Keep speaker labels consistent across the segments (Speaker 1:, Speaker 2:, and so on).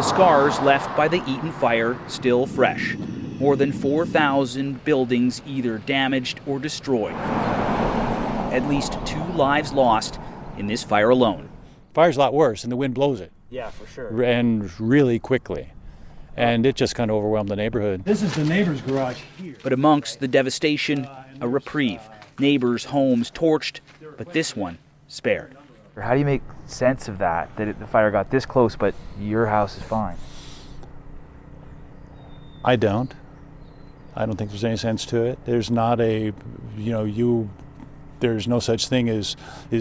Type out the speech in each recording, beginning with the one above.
Speaker 1: The scars left by the Eaton fire still fresh. More than 4,000 buildings either damaged or destroyed. At least 2 lives lost in this fire alone.
Speaker 2: Fire's a lot worse, and the wind blows it.
Speaker 1: Yeah, for sure.
Speaker 2: And really quickly. And it just kind of overwhelmed the neighborhood.
Speaker 3: This is the neighbor's garage here.
Speaker 1: But amongst the devastation, a reprieve. Neighbors' homes torched, but this one spared.
Speaker 4: How do you make sense of that the fire got this close, but your house is fine?
Speaker 2: I don't think there's any sense to it. There's not there's no such thing as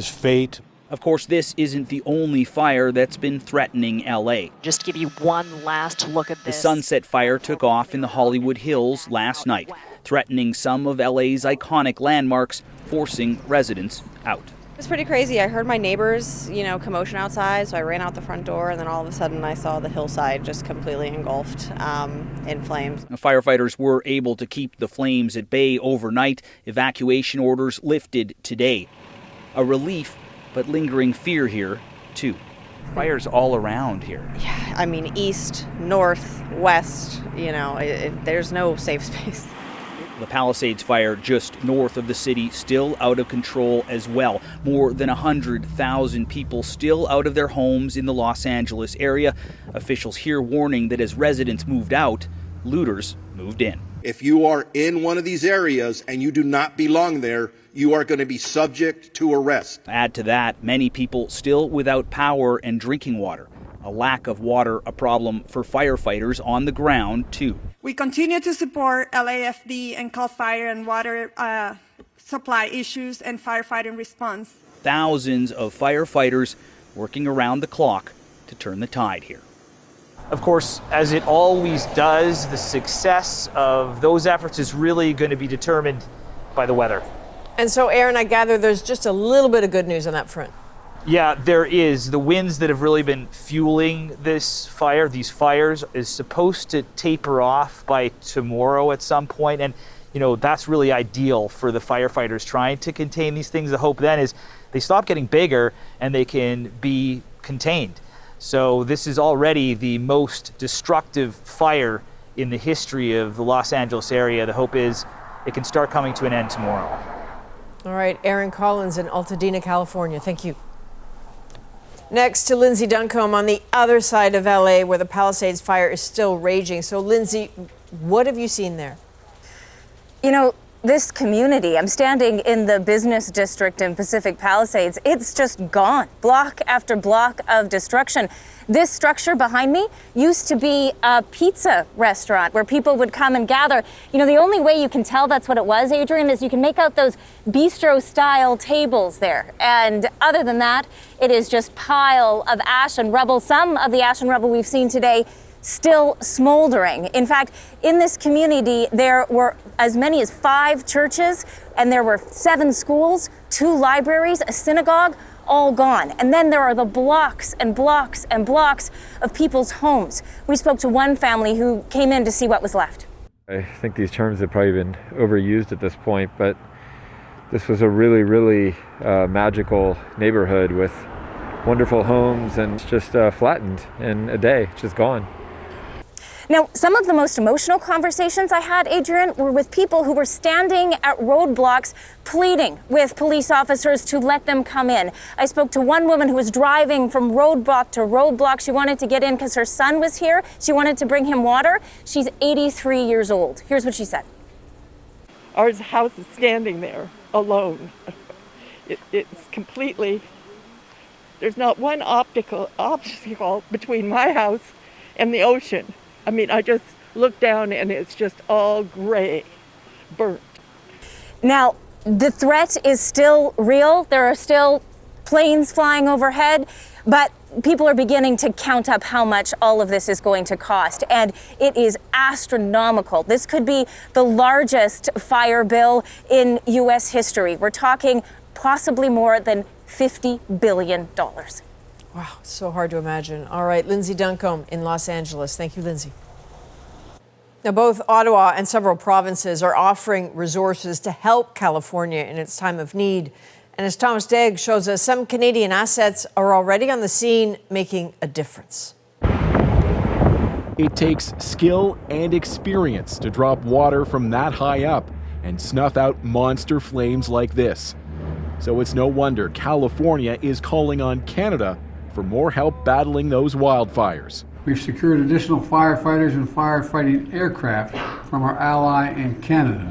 Speaker 2: fate.
Speaker 1: Of course, this isn't the only fire that's been threatening L.A.
Speaker 5: Just to give you one last look at this.
Speaker 1: The Sunset Fire took off in the Hollywood Hills last night, threatening some of L.A.'s iconic landmarks, forcing residents out.
Speaker 6: It was pretty crazy. I heard my neighbors, commotion outside, so I ran out the front door, and then all of a sudden I saw the hillside just completely engulfed in flames.
Speaker 1: Firefighters were able to keep the flames at bay overnight. Evacuation orders lifted today. A relief, but lingering fear here, too.
Speaker 4: Fires all around here.
Speaker 6: Yeah, I mean, east, north, west, there's no safe space.
Speaker 1: The Palisades fire just north of the city still out of control as well. More than 100,000 people still out of their homes in the Los Angeles area. Officials here warning that as residents moved out, looters moved in.
Speaker 7: If you are in one of these areas and you do not belong there, you are going to be subject to arrest.
Speaker 1: Add to that, many people still without power and drinking water. A lack of water a problem for firefighters on the ground, too.
Speaker 8: We continue to support LAFD and CAL FIRE and water supply issues and firefighting response.
Speaker 1: Thousands of firefighters working around the clock to turn the tide here.
Speaker 9: Of course, as it always does, the success of those efforts is really going to be determined by the weather.
Speaker 10: And so, Aaron, I gather there's just a little bit of good news on that front.
Speaker 9: Yeah, there is. The winds that have really been fueling these fires, is supposed to taper off by tomorrow at some point. And, that's really ideal for the firefighters trying to contain these things. The hope then is they stop getting bigger and they can be contained. So this is already the most destructive fire in the history of the Los Angeles area. The hope is it can start coming to an end tomorrow.
Speaker 10: All right, Aaron Collins in Altadena, California. Thank you. Next to Lindsay Duncombe on the other side of LA where the Palisades fire is still raging. So, Lindsay, what have you seen there?
Speaker 11: This community, I'm standing in the business district in Pacific Palisades, it's just gone. Block after block of destruction. This structure behind me used to be a pizza restaurant where people would come and gather. The only way you can tell that's what it was, Adrienne, is you can make out those bistro-style tables there. And other than that, it is just pile of ash and rubble. Some of the ash and rubble we've seen today still smoldering. In fact, in this community, there were as many as 5 churches, and there were 7 schools, 2 libraries, a synagogue, all gone. And then there are the blocks and blocks and blocks of people's homes. We spoke to one family who came in to see what was left.
Speaker 12: I think these terms have probably been overused at this point, but this was a really, really magical neighborhood with wonderful homes, and it's just flattened in a day, just gone.
Speaker 11: Now, some of the most emotional conversations I had, Adrienne, were with people who were standing at roadblocks pleading with police officers to let them come in. I spoke to one woman who was driving from roadblock to roadblock. She wanted to get in because her son was here. She wanted to bring him water. She's 83 years old. Here's what she said.
Speaker 13: Our house is standing there alone. It's completely, there's not one obstacle between my house and the ocean. I mean, I just look down and it's just all gray, burnt.
Speaker 11: Now, the threat is still real. There are still planes flying overhead, but people are beginning to count up how much all of this is going to cost, and it is astronomical. This could be the largest fire bill in U.S. history. We're talking possibly more than $50 billion.
Speaker 10: Wow, so hard to imagine. All right, Lindsay Duncombe in Los Angeles. Thank you, Lindsay. Now, both Ottawa and several provinces are offering resources to help California in its time of need. And as Thomas Degg shows us, some Canadian assets are already on the scene making a difference.
Speaker 14: It takes skill and experience to drop water from that high up and snuff out monster flames like this. So it's no wonder California is calling on Canada for more help battling those wildfires.
Speaker 3: We've secured additional firefighters and firefighting aircraft from our ally in Canada.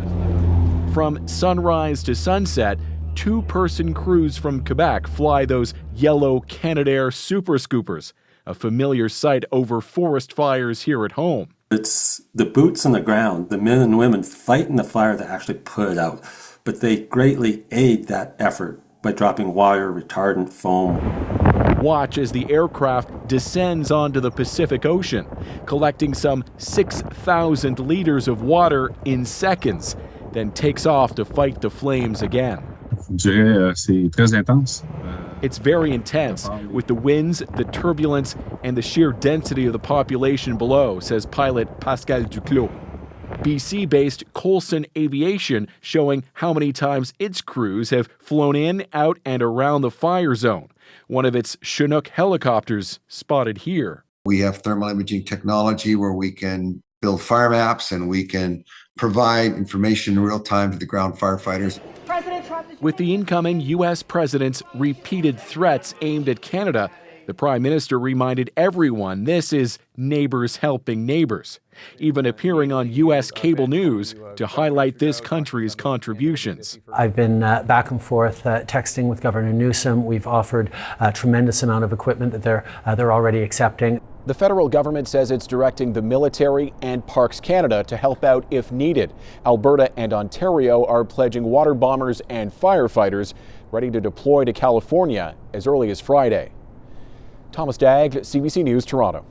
Speaker 14: From sunrise to sunset, two-person crews from Quebec fly those yellow Canadair Super Scoopers, a familiar sight over forest fires here at home.
Speaker 15: It's the boots on the ground, the men and women fighting the fire that actually put it out, but they greatly aid that effort by dropping water, retardant, foam.
Speaker 14: Watch as the aircraft descends onto the Pacific Ocean, collecting some 6,000 liters of water in seconds, then takes off to fight the flames again. It's very intense, with the winds, the turbulence, and the sheer density of the population below, says pilot Pascal Duclos. BC-based Coulson Aviation showing how many times its crews have flown in, out, and around the fire zone. One of its Chinook helicopters spotted here.
Speaker 16: We have thermal imaging technology where we can build fire maps and we can provide information in real time to the ground firefighters.
Speaker 14: With the incoming U.S. president's repeated threats aimed at Canada, the Prime Minister reminded everyone this is neighbors helping neighbors, even appearing on U.S. cable news to highlight this country's contributions.
Speaker 17: I've been back and forth texting with Governor Newsom. We've offered a tremendous amount of equipment that they're already accepting.
Speaker 14: The federal government says it's directing the military and Parks Canada to help out if needed. Alberta and Ontario are pledging water bombers and firefighters ready to deploy to California as early as Friday. Thomas Dagg, CBC News, Toronto.